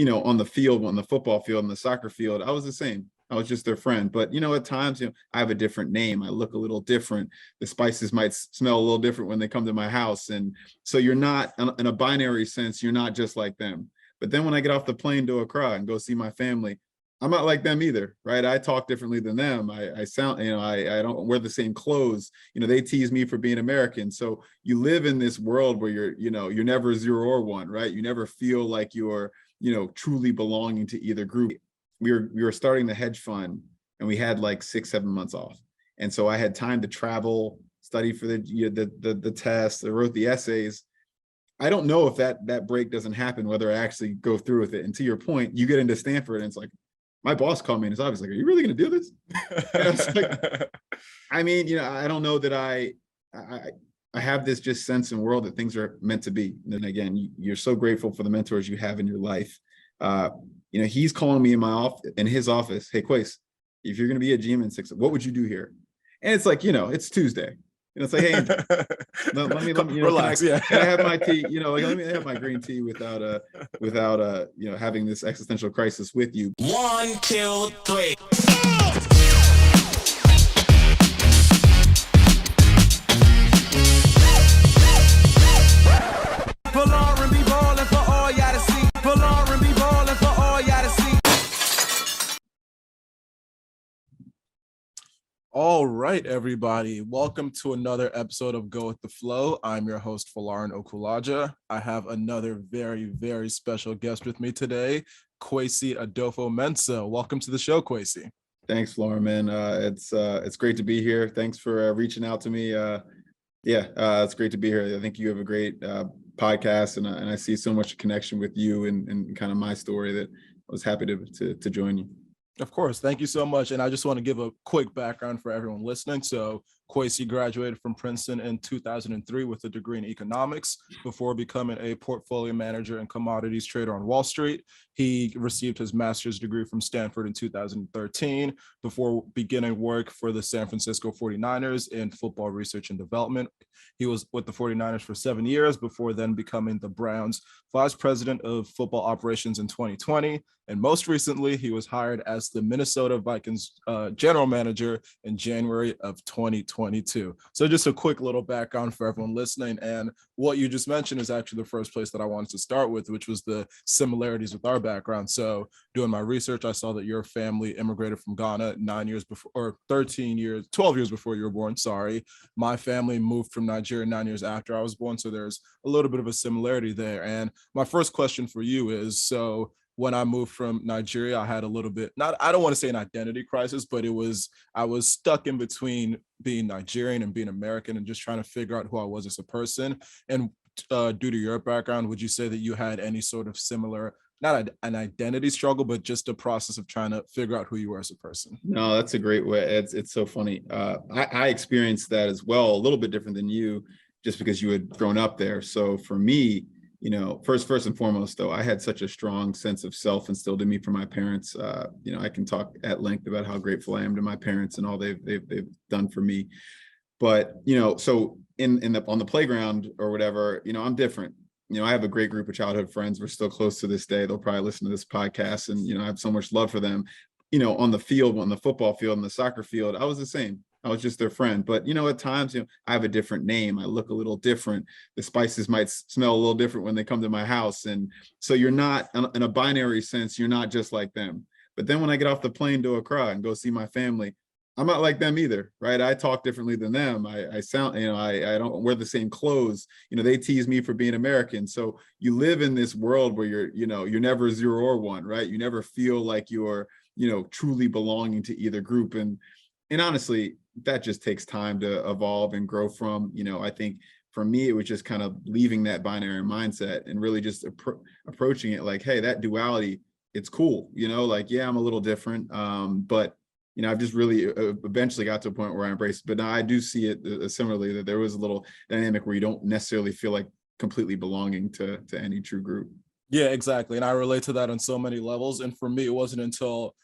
on the field, on the football field, on the soccer field, I was the same. I was just their friend. But, at times, I have a different name. I look a little different. The spices might smell a little different when they come to my house. And so you're not, in a binary sense, you're not just like them. But then when I get off the plane to Accra and go see my family, I'm not like them either, right? I talk differently than them. I sound, I don't wear the same clothes. They tease me for being American. So you live in this world where you're never zero or one, right? You never feel like you're, truly belonging to either group. We were starting the hedge fund, and we had like 6-7 months off. And so I had time to travel, study for the test. I wrote the essays. I don't know if that break doesn't happen, whether I actually go through with it. And to your point, you get into Stanford and it's like, my boss called me and it's obviously like, are you really going to do this? I don't know that I have this just sense in the world that things are meant to be. And again, you're so grateful for the mentors you have in your life. He's calling me in his office. Hey, Kwesi, if you're going to be a GM in 6, what would you do here? And it's like, it's Tuesday. It's like, hey, let me relax. Can I have my tea? Let me have my green tea without having this existential crisis with you. 1, 2, 3. Pull on and be ballin' for all y'all to see. Pull on and be ballin' for all y'all to see. All right, everybody. Welcome to another episode of Go With The Flow. I'm your host, Folarin Okulaja. I have another very, very special guest with me today, Kwesi Adofo-Mensah. Welcome to the show, Kwesi. Thanks, Lauren, man. It's great to be here. Thanks for reaching out to me. It's great to be here. I think you have a great podcast, and I see so much connection with you and kind of my story that I was happy to join you. Of course. Thank you so much. And I just want to give a quick background for everyone listening. So Kwesi graduated from Princeton in 2003 with a degree in economics before becoming a portfolio manager and commodities trader on Wall Street. He received his master's degree from Stanford in 2013 before beginning work for the San Francisco 49ers in football research and development. He was with the 49ers for 7 years before then becoming the Browns vice president of football operations in 2020. And most recently, he was hired as the Minnesota Vikings general manager in January of 2022. So just a quick little background for everyone listening. And what you just mentioned is actually the first place that I wanted to start with, which was the similarities with our background. So doing my research, I saw that your family immigrated from Ghana 9 years before, or 12 years before you were born, sorry. My family moved from Nigeria 9 years after I was born. So there's a little bit of a similarity there. And my first question for you is, so when I moved from Nigeria, I had a little bit, I don't want to say an identity crisis, but I was stuck in between being Nigerian and being American and just trying to figure out who I was as a person. And due to your background, would you say that you had any sort of similar, not an identity struggle, but just a process of trying to figure out who you were as a person? No, that's a great way. It's so funny. I experienced that as well, a little bit different than you, just because you had grown up there. So for me, first and foremost, though, I had such a strong sense of self instilled in me from my parents. I can talk at length about how grateful I am to my parents and all they've done for me. But, so on the playground or whatever, I'm different. I have a great group of childhood friends. We're still close to this day. They'll probably listen to this podcast, and, I have so much love for them. On the field, on the football field, and the soccer field, I was the same. I was just their friend. But, at times, I have a different name. I look a little different. The spices might smell a little different when they come to my house. And so you're not, in a binary sense, you're not just like them. But then when I get off the plane to Accra and go see my family, I'm not like them either, right? I talk differently than them. I sound, I don't wear the same clothes. They tease me for being American. So you live in this world where you're never zero or one, right? You never feel like you're, truly belonging to either group. And honestly, that just takes time to evolve and grow from. I think for me, it was just kind of leaving that binary mindset and really just approaching it like, hey, that duality, it's cool. Yeah, I'm a little different. But, I've just really eventually got to a point where I embrace it. But now I do see it similarly, that there was a little dynamic where you don't necessarily feel like completely belonging to any true group. Yeah, exactly. And I relate to that on so many levels. And for me, it wasn't until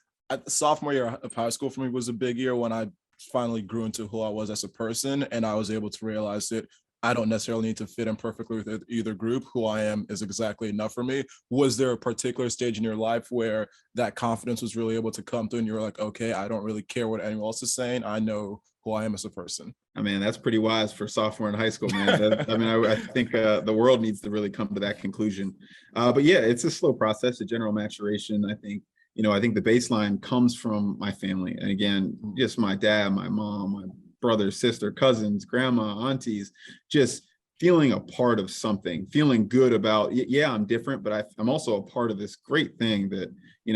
sophomore year of high school for me was a big year when I finally grew into who I was as a person. And I was able to realize that I don't necessarily need to fit in perfectly with either group. Who I am is exactly enough for me. Was there a particular stage in your life where that confidence was really able to come through and you were like, okay, I don't really care what anyone else is saying. I know who I am as a person. I mean, that's pretty wise for sophomore in high school, man. I think the world needs to really come to that conclusion. But yeah, it's a slow process, a general maturation. I think, I think the baseline comes from my family. And again, just my dad, my mom, my brother, sister, cousins, grandma, aunties, just feeling a part of something, feeling good about, yeah, I'm different, but I'm also a part of this great thing that,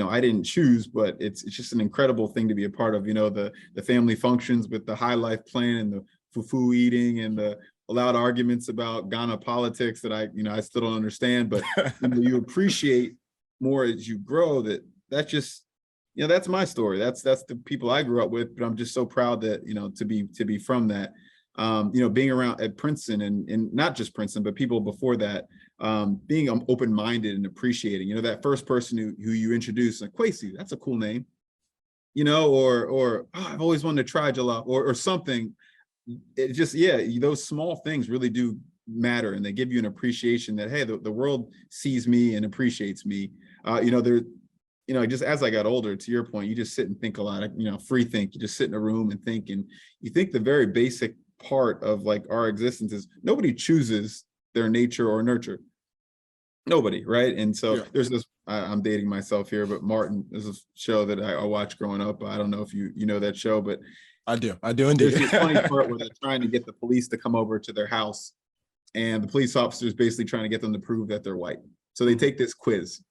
I didn't choose, but it's just an incredible thing to be a part of, the family functions with the high life plan and the fufu eating and the loud arguments about Ghana politics that I still don't understand, but you appreciate more as you grow that's just, that's my story. That's the people I grew up with, but I'm just so proud that, to be from that, being around at Princeton and not just Princeton, but people before that, being open-minded and appreciating, that first person who you introduce, like Kwesi, that's a cool name, or oh, I've always wanted to try jollof or something. It just, those small things really do matter, and they give you an appreciation that, hey, the world sees me and appreciates me. Just as I got older, to your point, you just sit and think a lot, free think. You just sit in a room and think, and you think the very basic part of like our existence is nobody chooses their nature or nurture. Nobody, right? And so there's this, I'm dating myself here, but Martin, there's a show that I watched growing up. I don't know if you know that show, but I do indeed. There's this funny part where they're trying to get the police to come over to their house, and the police officer is basically trying to get them to prove that they're white. So they take this quiz,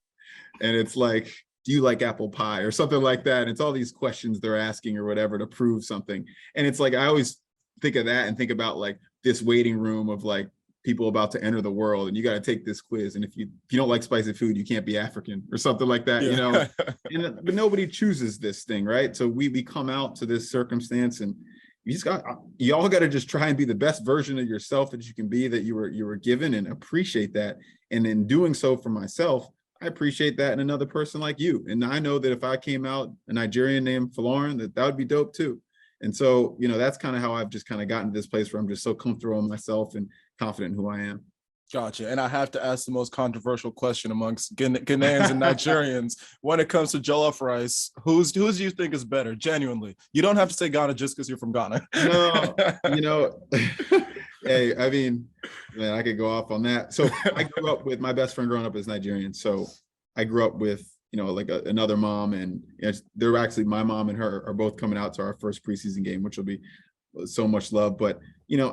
and it's like, do you like apple pie or something like that? And it's all these questions they're asking or whatever to prove something. And it's like, I always think of that and think about like this waiting room of like people about to enter the world, and you got to take this quiz. And if you don't like spicy food, you can't be African or something like that, but nobody chooses this thing, right? So we come out to this circumstance, and you all got to just try and be the best version of yourself that you can be, that you were given, and appreciate that. And in doing so for myself, I appreciate that in another person like you. And I know that if I came out a Nigerian named Falorin, that would be dope too. And so, that's kind of how I've just kind of gotten to this place where I'm just so comfortable in myself and confident in who I am. Gotcha. And I have to ask the most controversial question amongst Ghanaians and Nigerians. When it comes to jollof rice, who's do you think is better? Genuinely. You don't have to say Ghana just because you're from Ghana. No, hey, I mean, man, I could go off on that. So I grew up with my best friend growing up as Nigerian. So I grew up with, another mom, and they're actually, my mom and her are both coming out to our first preseason game, which will be so much love. But,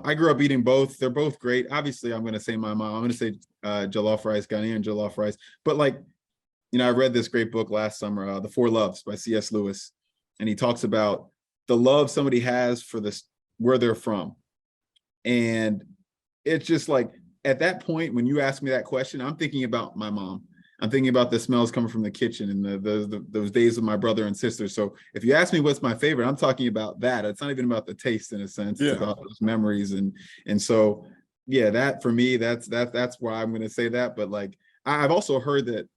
I grew up eating both. They're both great. Obviously, I'm going to say my mom. I'm going to say jollof rice, Ghanaian jollof rice. But like, I read this great book last summer, The Four Loves by C.S. Lewis. And he talks about the love somebody has for where they're from. And it's just like, at that point, when you ask me that question, I'm thinking about my mom. I'm thinking about the smells coming from the kitchen and those days with my brother and sister. So if you ask me what's my favorite, I'm talking about that. It's not even about the taste in a sense. It's about those memories. And so, that for me, that's why I'm going to say that. But like, I've also heard that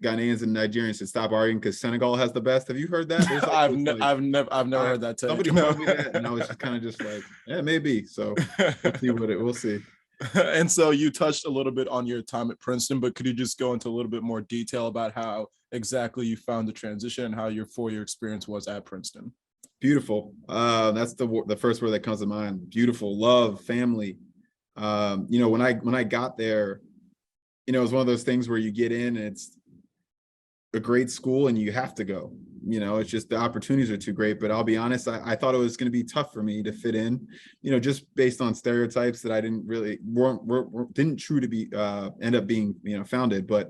Ghanaians and Nigerians should stop arguing because Senegal has the best. Have you heard that? I've never heard that. Somebody told me that, and I was just kind of just like, yeah, maybe. So we'll see. And so you touched a little bit on your time at Princeton, but could you just go into a little bit more detail about how exactly you found the transition and how your 4-year experience was at Princeton? Beautiful. That's the first word that comes to mind. Beautiful. Love, family. When I got there, it was one of those things where you get in and it's a great school and you have to go. It's just the opportunities are too great. But I'll be honest, I thought it was going to be tough for me to fit in, just based on stereotypes that I didn't really didn't true to be end up being founded. But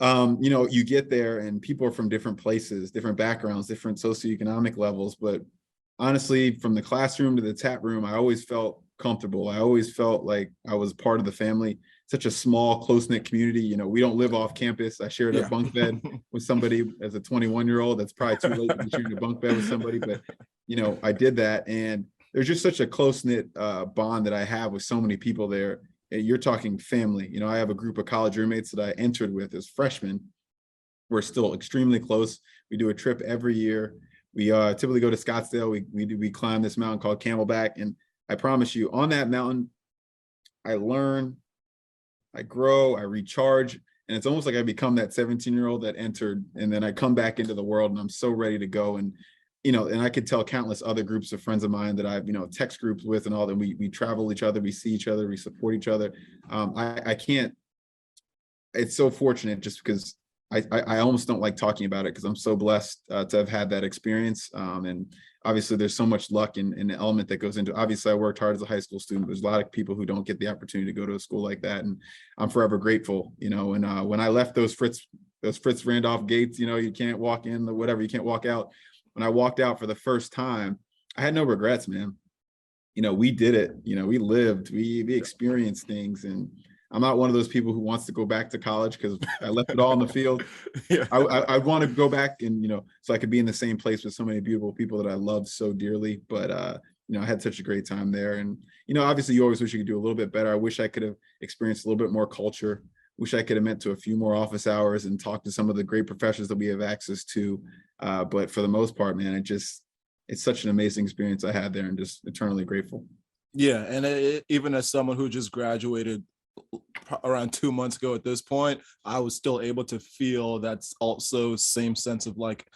you get there and people are from different places, different backgrounds, different socioeconomic levels. But honestly, from the classroom to the tap room, I always felt comfortable. I always felt like I was part of the family. Such a small, close-knit community. We don't live off campus. I shared a bunk bed with somebody as a 21-year-old. That's probably too late to be sharing a bunk bed with somebody, but I did that. And there's just such a close-knit bond that I have with so many people there. You're talking family. I have a group of college roommates that I entered with as freshmen. We're still extremely close. We do a trip every year. We typically go to Scottsdale. We climb this mountain called Camelback. And I promise you, on that mountain, I learn, I grow, I recharge. And it's almost like I become that 17-year-old that entered, and then I come back into the world and I'm so ready to go. And, and I could tell countless other groups of friends of mine that I've, text groups with and all that. We travel each other, we see each other, we support each other. I can't, it's so fortunate just because I almost don't like talking about it because I'm so blessed to have had that experience. And obviously there's so much luck in the element that goes into it. Obviously I worked hard as a high school student. There's a lot of people who don't get the opportunity to go to a school like that. And I'm forever grateful, and when I left those Fritz Randolph gates, you can't walk in or whatever, you can't walk out. When I walked out for the first time, I had no regrets, man. We did it, we lived, we experienced things. And I'm not one of those people who wants to go back to college because I left it all in the field. Yeah. I want to go back and, so I could be in the same place with so many beautiful people that I love so dearly. But, I had such a great time there. And, obviously you always wish you could do a little bit better. I wish I could have experienced a little bit more culture. Wish I could have met to a few more office hours and talked to some of the great professors that we have access to. But for the most part, man, it's such an amazing experience I had there and just eternally grateful. Yeah. And even as someone who just graduated around 2 months ago at this point, I was still able to feel that's also same sense of like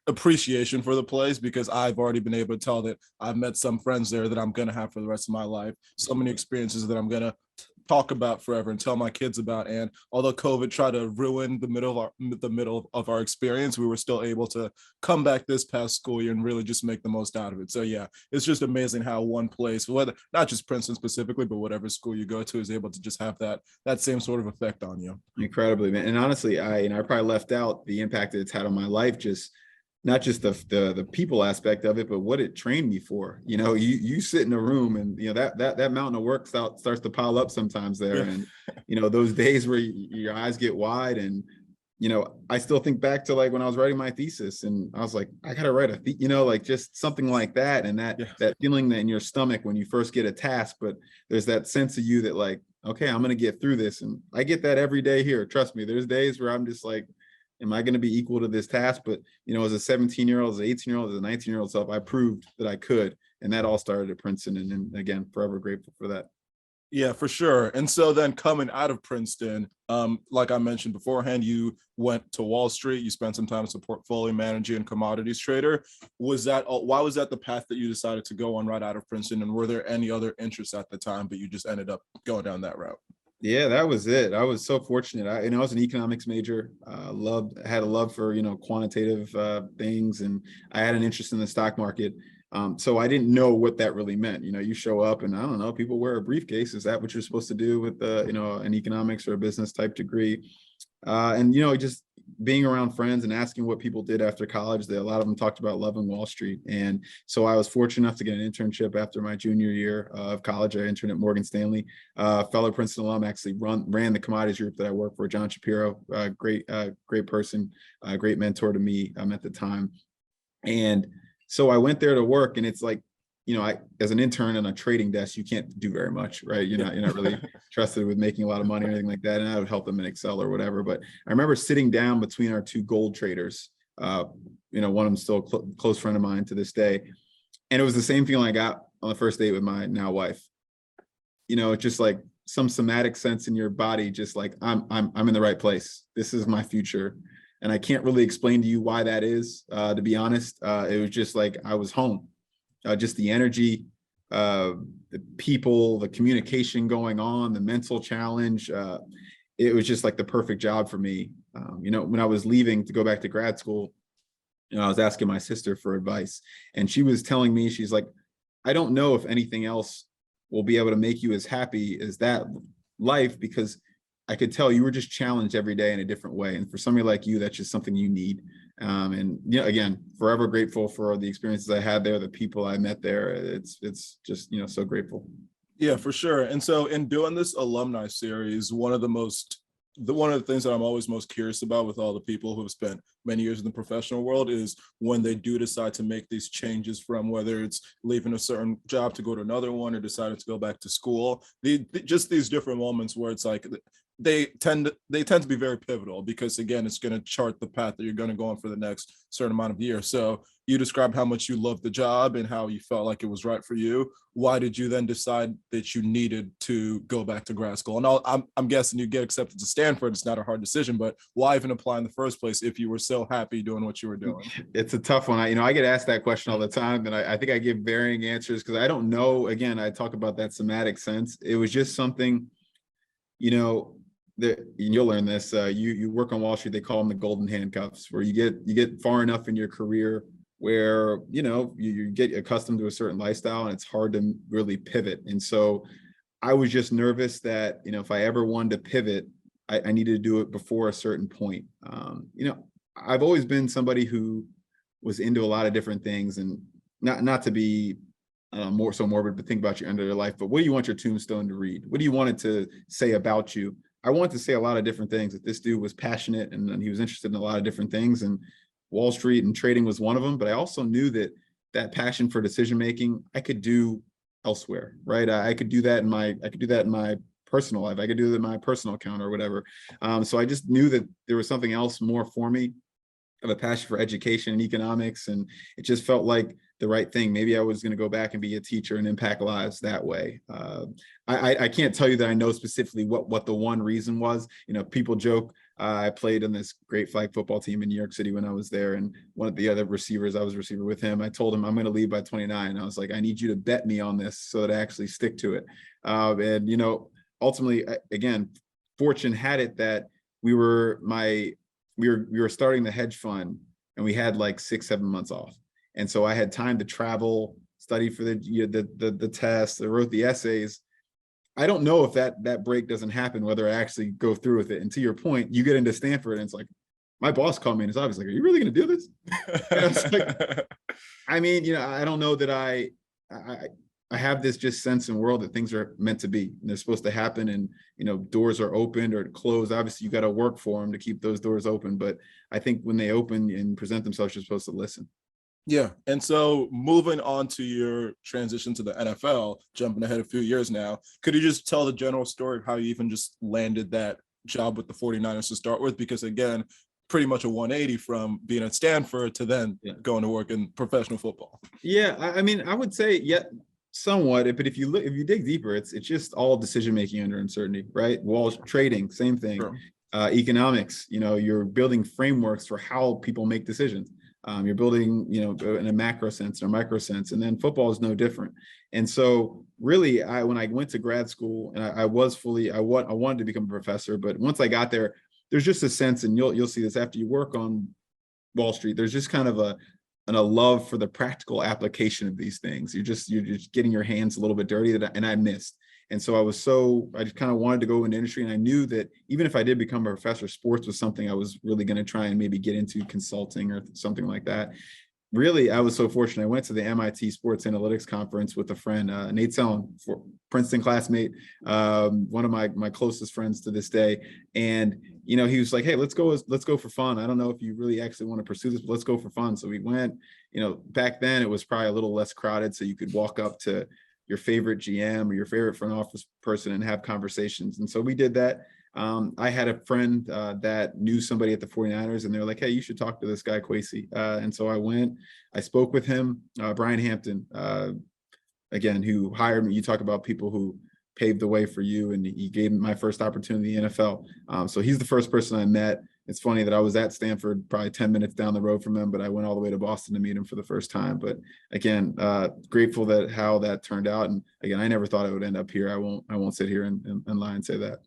appreciation for the place, because I've already been able to tell that I've met some friends there that I'm going to have for the rest of my life. So many experiences that I'm going to talk about forever and tell my kids about. And although COVID tried to ruin the middle of our experience, we were still able to come back this past school year and really just make the most out of it. So yeah, it's just amazing how one place, whether not just Princeton specifically, but whatever school you go to, is able to just have that same sort of effect on you. Incredibly, man. And honestly, I probably left out the impact that it's had on my life, just not just the people aspect of it, but what it trained me for. You sit in a room and that mountain of work starts to pile up sometimes there. And those days where your eyes get wide. And I still think back to like when I was writing my thesis and I was like, I gotta write like just something like that. And that feeling that in your stomach when you first get a task, but there's that sense of you that like, okay, I'm gonna get through this. And I get that every day here. Trust me, there's days where I'm just like, am I going to be equal to this task? But, as a 17-year-old, as an 18-year-old, as a 19-year-old self, I proved that I could. And that all started at Princeton. And again, forever grateful for that. Yeah, for sure. And so then coming out of Princeton, like I mentioned beforehand, you went to Wall Street, you spent some time as a portfolio manager and commodities trader. Why was that the path that you decided to go on right out of Princeton? And were there any other interests at the time, but you just ended up going down that route? Yeah, that was it. I was so fortunate. I was an economics major. Had a love for, quantitative things, and I had an interest in the stock market. So I didn't know what that really meant. You show up and I don't know, people wear a briefcase. Is that what you're supposed to do with an economics or a business type degree? And just being around friends and asking what people did after college, a lot of them talked about loving Wall Street. And so I was fortunate enough to get an internship after my junior year of college. I interned at Morgan Stanley. Fellow Princeton alum, actually ran the commodities group that I worked for, John Shapiro, great person, great mentor to me at the time. And so I went there to work, and it's like, as an intern on a trading desk, you can't do very much, right? You're not really trusted with making a lot of money or anything like that. And I would help them in Excel or whatever. But I remember sitting down between our two gold traders. One of them still a close friend of mine to this day. And it was the same feeling I got on the first date with my now wife. It's just like some somatic sense in your body, just like I'm in the right place. This is my future. And I can't really explain to you why that is, to be honest. It was just like I was home. Just the energy, the people, the communication going on, the mental challenge. It was just like the perfect job for me. When I was leaving to go back to grad school, I was asking my sister for advice, and she was telling me, she's like, I don't know if anything else will be able to make you as happy as that life, because I could tell you were just challenged every day in a different way. And for somebody like you, that's just something you need. And again, forever grateful for the experiences I had there, the people I met there. It's just, so grateful. Yeah, for sure. And so in doing this alumni series, one of the things that I'm always most curious about with all the people who have spent many years in the professional world is when they do decide to make these changes, from whether it's leaving a certain job to go to another one or deciding to go back to school, just these different moments where it's like, they tend to be very pivotal because, again, it's going to chart the path that you're going to go on for the next certain amount of years. So you described how much you loved the job and how you felt like it was right for you. Why did you then decide that you needed to go back to grad school? And I'm guessing you get accepted to Stanford. It's not a hard decision, but why even apply in the first place if you were so happy doing what you were doing? It's a tough one. I get asked that question all the time, and I think I give varying answers because I don't know. Again, I talk about that somatic sense. It was just something, you'll learn this. You work on Wall Street. They call them the golden handcuffs, where you get far enough in your career where you get accustomed to a certain lifestyle, and it's hard to really pivot. And so, I was just nervous that if I ever wanted to pivot, I needed to do it before a certain point. I've always been somebody who was into a lot of different things, and not to be more so morbid, but think about your end of your life. But what do you want your tombstone to read? What do you want it to say about you? I wanted to say a lot of different things, that this dude was passionate and he was interested in a lot of different things, and Wall Street and trading was one of them. But I also knew that passion for decision making I could do elsewhere, right? I could do that in my personal life. I could do that in my personal account or whatever. So I just knew that there was something else more for me, of a passion for education and economics, and it just felt like the right thing. Maybe I was going to go back and be a teacher and impact lives that way. I can't tell you that I know specifically what the one reason was. People joke. I played on this great flag football team in New York City when I was there, and one of the other receivers, I was a receiver with him. I told him I'm going to leave by 29. I was like, I need you to bet me on this so that I actually stick to it. And ultimately, again, fortune had it that we were starting the hedge fund, and we had like 6-7 months off. And so I had time to travel, study for the test. I wrote the essays. I don't know if that break doesn't happen, whether I actually go through with it. And to your point, you get into Stanford, and it's like, my boss called me and it's obviously like, are you really going to do this? And I was like, I don't know that I have this just sense in the world that things are meant to be, and they're supposed to happen, and doors are opened or closed. Obviously you got to work for them to keep those doors open, but I think when they open and present themselves, you're supposed to listen. Yeah. And so moving on to your transition to the NFL, jumping ahead a few years now, could you just tell the general story of how you even just landed that job with the 49ers to start with? Because again, pretty much a 180 from being at Stanford to then going to work in professional football. Yeah. I would say, somewhat, but if you dig deeper, it's just all decision making under uncertainty, right? Wall trading, same thing. Sure. Economics, you're building frameworks for how people make decisions. You're building, in a macro sense or micro sense, and then football is no different. And so, really, when I went to grad school, and I wanted to become a professor, but once I got there, there's just a sense, and you'll see this after you work on Wall Street. There's just kind of a love for the practical application of these things. You're just getting your hands a little bit dirty, and I missed. And so I just kind of wanted to go into industry. And I knew that even if I did become a professor, sports was something I was really going to try and maybe get into, consulting or something like that. Really, I was so fortunate. I went to the MIT Sports Analytics Conference with a friend, Nate Sellon, Princeton classmate, one of my closest friends to this day. And, he was like, hey, let's go for fun. I don't know if you really actually want to pursue this, but let's go for fun. So we went. Back then it was probably a little less crowded, so you could walk up to your favorite GM or your favorite front office person and have conversations. And so we did that. I had a friend that knew somebody at the 49ers, and they were like, hey, you should talk to this guy, Kwesi. And so I went, I spoke with him, Brian Hampton, again, who hired me. You talk about people who paved the way for you, and he gave me my first opportunity in the NFL. So he's the first person I met. It's funny that I was at Stanford probably 10 minutes down the road from him, but I went all the way to Boston to meet him for the first time. But again, grateful that how that turned out. And again, I never thought I would end up here. I won't sit here and lie and say that.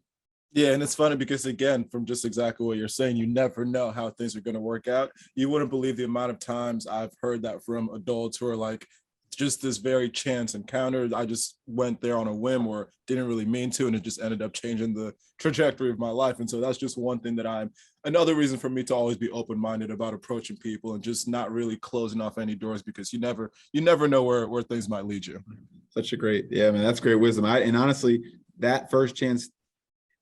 Yeah, and it's funny because, again, from just exactly what you're saying, you never know how things are going to work out. You wouldn't believe the amount of times I've heard that from adults who are like, just this very chance encounter. I just went there on a whim or didn't really mean to, and it just ended up changing the trajectory of my life. And so that's just one thing that another reason for me to always be open-minded about approaching people and just not really closing off any doors, because you never know where things might lead you. Such a great, that's great wisdom. And honestly, that first chance,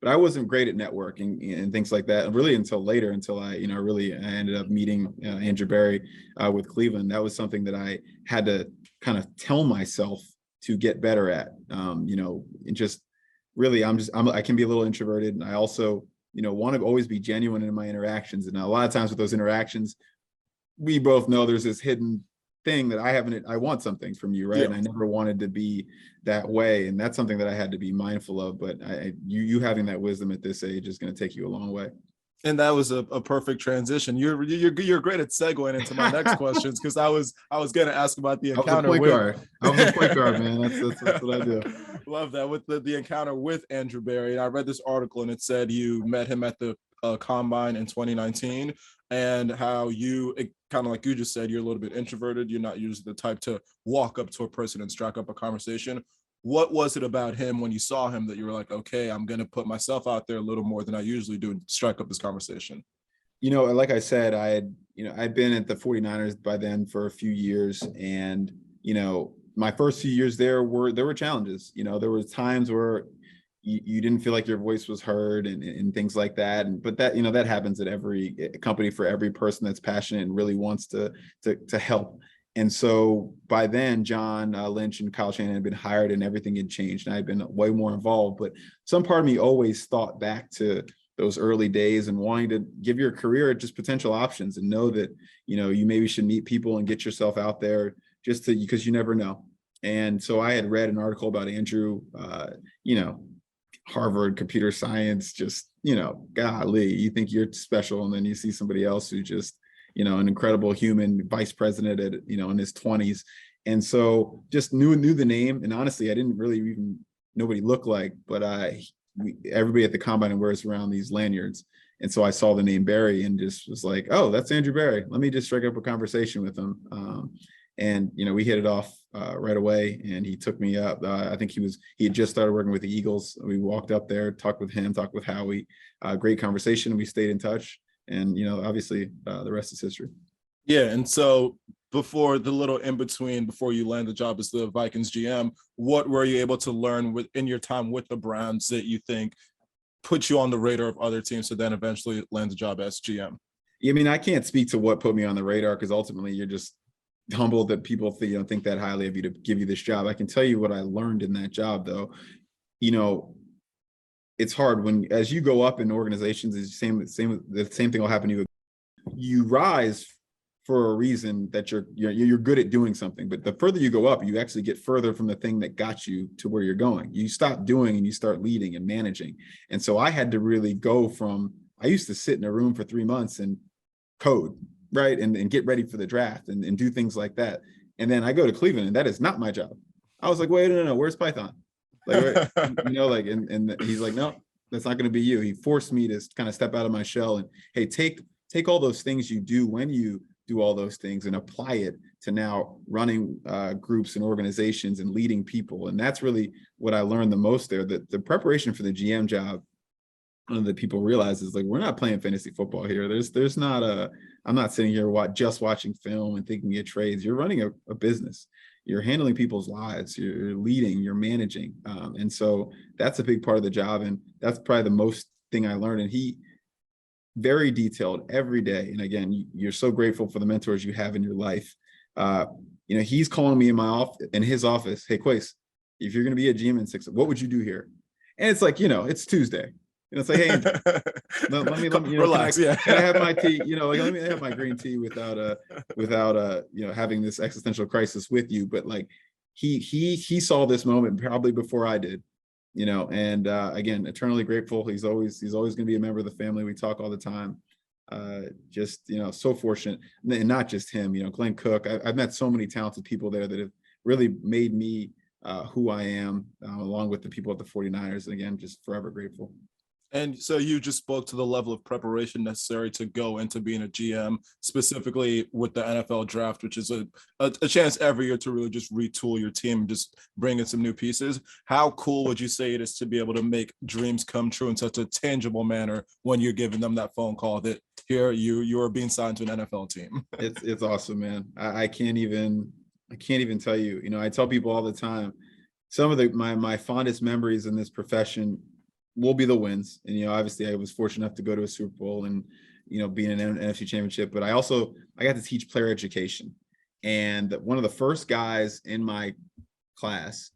but I wasn't great at networking and things like that, really until later, until I ended up meeting Andrew Berry with Cleveland. That was something that I had to kind of tell myself to get better at, and just really, I can be a little introverted, and I also, want to always be genuine in my interactions. And a lot of times with those interactions, we both know there's this hidden thing that I want something from you, right? Yeah. And I never wanted to be that way. And that's something that I had to be mindful of. But you having that wisdom at this age is going to take you a long way. And that was a perfect transition. You're great at segueing into my next questions, because I was going to ask about the encounter I was a point guard, man. That's what I do. Love that, with the encounter with Andrew Berry. And I read this article, and it said you met him at the combine in 2019, and how kind of like you just said, you're a little bit introverted. You're not usually the type to walk up to a person and strike up a conversation. What was it about him when you saw him that you were like, okay, I'm going to put myself out there a little more than I usually do and strike up this conversation? Like I said, I'd been at the 49ers by then for a few years. And, my first few years there were challenges. There was times where you didn't feel like your voice was heard and things like that. But that, that happens at every company, for every person that's passionate and really wants to help. And so by then, John Lynch and Kyle Shanahan had been hired, and everything had changed, and I'd been way more involved. But some part of me always thought back to those early days and wanting to give your career just potential options, and know that, you maybe should meet people and get yourself out there because you never know. And so I had read an article about Andrew, Harvard computer science, just, golly, you think you're special. And then you see somebody else who just, an incredible human vice president at, in his 20s. And so just knew the name. And honestly, I didn't really even know what he looked like, but everybody at the combine wears around these lanyards. And so I saw the name Barry and just was like, oh, that's Andrew Barry. Let me just strike up a conversation with him. And, we hit it off right away, and he took me up. I think he had just started working with the Eagles. We walked up there, talked with him, talked with Howie, great conversation. We stayed in touch. And, obviously the rest is history. Yeah. And so before the little in between, before you land the job as the Vikings GM, what were you able to learn in your time with the Browns that you think put you on the radar of other teams to then eventually land the job as GM? I mean, I can't speak to what put me on the radar, because ultimately you're just humbled that people think that highly of you to give you this job. I can tell you what I learned in that job, though. It's hard as you go up in organizations. The same thing will happen to you. You rise for a reason, that you're good at doing something, but the further you go up, you actually get further from the thing that got you to where you're going. You stop doing and you start leading and managing. And so I had to really go from, I used to sit in a room for 3 months and code, right, and get ready for the draft and do things like that. And then I go to Cleveland, and that is not my job. I was like, wait, no, where's Python? Like, and he's like, no, that's not going to be you. He forced me to kind of step out of my shell and, hey, take all those things you do when you do all those things and apply it to now running groups and organizations and leading people. And that's really what I learned the most there. That the preparation for the GM job, one of the people realize is, like, we're not playing fantasy football here. There's not I'm not sitting here just watching film and thinking of trades. You're running a business. You're handling people's lives. You're leading. You're managing. And so that's a big part of the job. And that's probably the most thing I learned. And he very detailed every day. And again, you're so grateful for the mentors you have in your life. He's calling me in his office. Hey, Kwesi, if you're going to be a GM in 6, what would you do here? And it's like, it's Tuesday. It's like, hey, let me relax. Can I have my tea? Let me have my green tea without having this existential crisis with you. But like, he saw this moment probably before I did, and again, eternally grateful. He's always going to be a member of the family. We talk all the time. So fortunate, and not just him. Glenn Cook. I've met so many talented people there that have really made me who I am, along with the people at the 49ers. And again, just forever grateful. And so you just spoke to the level of preparation necessary to go into being a GM, specifically with the NFL draft, which is a chance every year to really just retool your team and just bring in some new pieces. How cool would you say it is to be able to make dreams come true in such a tangible manner when you're giving them that phone call that here you are being signed to an NFL team? It's awesome, man. I can't even tell you. I tell people all the time, some of my fondest memories in this profession will be the wins. And, obviously I was fortunate enough to go to a Super Bowl and, be in an NFC championship, but I got to teach player education. And one of the first guys in my class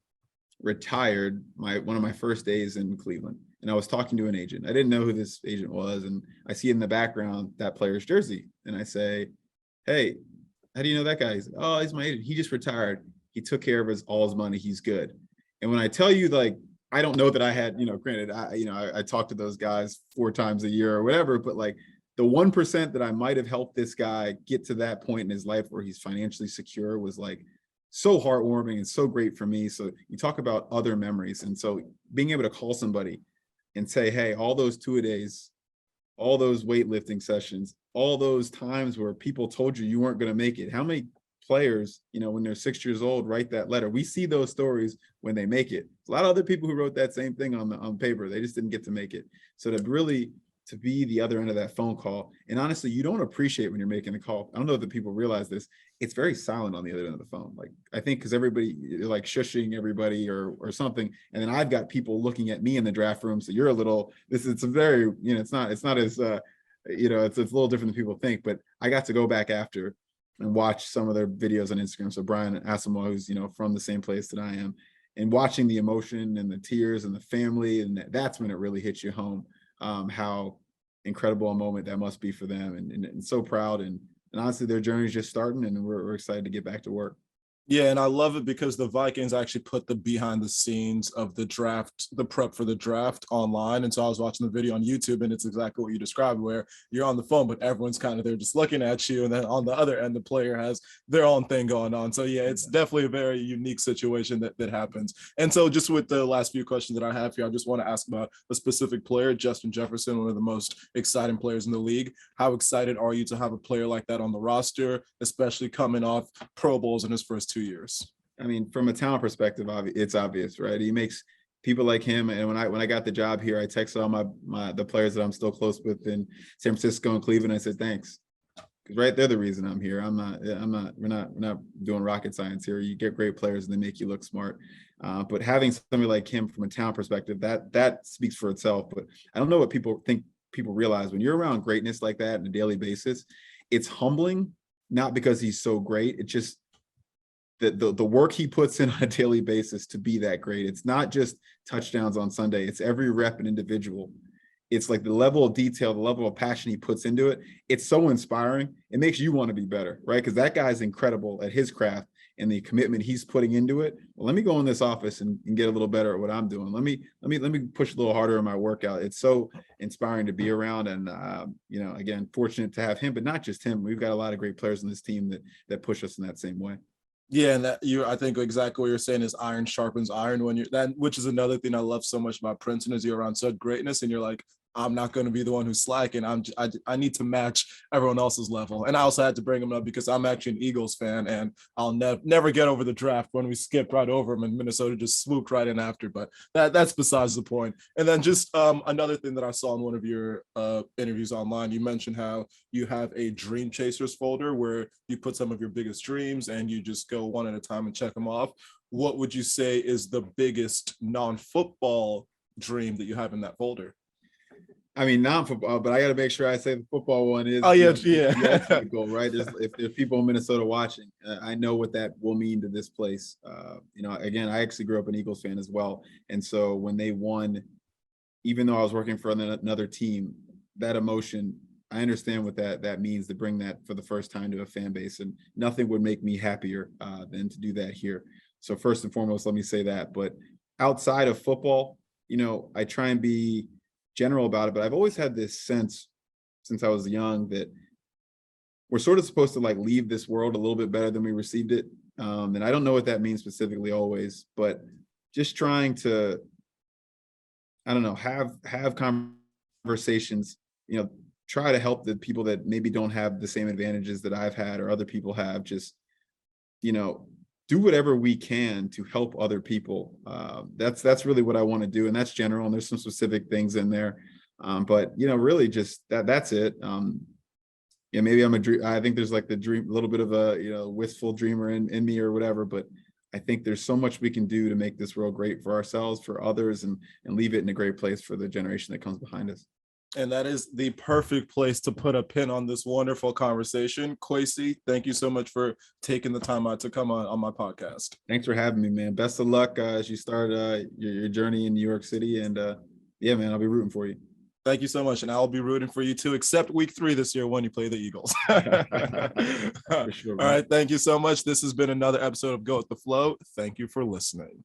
retired one of my first days in Cleveland, and I was talking to an agent. I didn't know who this agent was, and I see in the background that player's jersey, and I say, "Hey, how do you know that guy?" He's like, "Oh, he's my agent. He just retired. He took care of all his money. He's good." And when I tell you, like, I don't know that I had, granted, I talk to those guys 4 times a year or whatever, but like the 1% that I might have helped this guy get to that point in his life where he's financially secure was like so heartwarming and so great for me. So you talk about other memories. And so being able to call somebody and say, "Hey, all those two-a-days, all those weightlifting sessions, all those times where people told you weren't going to make it." How many players, when they're 6 years old, write that letter? We see those stories when they make it. A lot of other people who wrote that same thing on paper, they just didn't get to make it. So to be the other end of that phone call, and honestly, you don't appreciate when you're making the call. I don't know that people realize this. It's very silent on the other end of the phone. Like, I think because you're like shushing everybody or something. And then I've got people looking at me in the draft room. So you're it's a very, it's not as, it's a little different than people think, but I got to go back after and watch some of their videos on Instagram. So Brian Asamoah, who's, from the same place that I am, and watching the emotion and the tears and the family. And that's when it really hits you home, how incredible a moment that must be for them. And so proud. And honestly, their journey is just starting, and we're excited to get back to work. Yeah, and I love it because the Vikings actually put the behind the scenes of the draft, the prep for the draft online. And so I was watching the video on YouTube, and it's exactly what you described, where you're on the phone, but everyone's kind of there just looking at you. And then on the other end, the player has their own thing going on. So yeah, it's definitely a very unique situation that happens. And so just with the last few questions that I have here, I just want to ask about a specific player, Justin Jefferson, one of the most exciting players in the league. How excited are you to have a player like that on the roster, especially coming off Pro Bowls in his first 2 years? I mean, from a talent perspective, it's obvious, right? He makes people like him. And when I got the job here, I texted all the players that I'm still close with in San Francisco and Cleveland. I said, thanks. Because right, they're the reason I'm here. We're not doing rocket science here. You get great players and they make you look smart. But having somebody like him from a talent perspective, that speaks for itself. But I don't know what people realize when you're around greatness like that on a daily basis. It's humbling, not because he's so great. It's just the work he puts in on a daily basis to be that great. It's not just touchdowns on Sunday. It's every rep and individual. It's like the level of detail, the level of passion he puts into it. It's so inspiring. It makes you want to be better, right? Because that guy's incredible at his craft and the commitment he's putting into it. Well, let me go in this office and get a little better at what I'm doing. Let me push a little harder in my workout. It's so inspiring to be around. And again, fortunate to have him, but not just him. We've got a lot of great players in this team that push us in that same way. Yeah, and I think exactly what you're saying is iron sharpens iron which is another thing I love so much about Princeton is you're around such greatness and you're like, I'm not going to be the one who's slacking. I need to match everyone else's level. And I also had to bring him up because I'm actually an Eagles fan, and I'll never get over the draft when we skipped right over him and Minnesota just swooped right in after. But that's besides the point. And then just another thing that I saw in one of your interviews online, you mentioned how you have a Dream Chasers folder where you put some of your biggest dreams and you just go one at a time and check them off. What would you say is the biggest non-football dream that you have in that folder? I mean, non-football, but I got to make sure I say the football one is. Oh yeah, the goal, right? If there's people in Minnesota watching, I know what that will mean to this place. Again, I actually grew up an Eagles fan as well, and so when they won, even though I was working for another team, that emotion, I understand what that means to bring that for the first time to a fan base, and nothing would make me happier than to do that here. So first and foremost, let me say that. But outside of football, I try and be general about it, but I've always had this sense since I was young that we're sort of supposed to like leave this world a little bit better than we received it. And I don't know what that means specifically always, but just trying to, I don't know, have conversations, try to help the people that maybe don't have the same advantages that I've had or other people have, just, do whatever we can to help other people. That's really what I want to do. And that's general. And there's some specific things in there. But, really just that's it. Maybe I think there's like the dream, a little bit of a, wistful dreamer in me or whatever, but I think there's so much we can do to make this world great for ourselves, for others, and leave it in a great place for the generation that comes behind us. And that is the perfect place to put a pin on this wonderful conversation. Kwesi, thank you so much for taking the time out to come on my podcast. Thanks for having me, man. Best of luck as you start your journey in New York City. And yeah, man, I'll be rooting for you. Thank you so much. And I'll be rooting for you too, except week 3 this year when you play the Eagles. For sure, All right. Thank you so much. This has been another episode of Go With The Flow. Thank you for listening.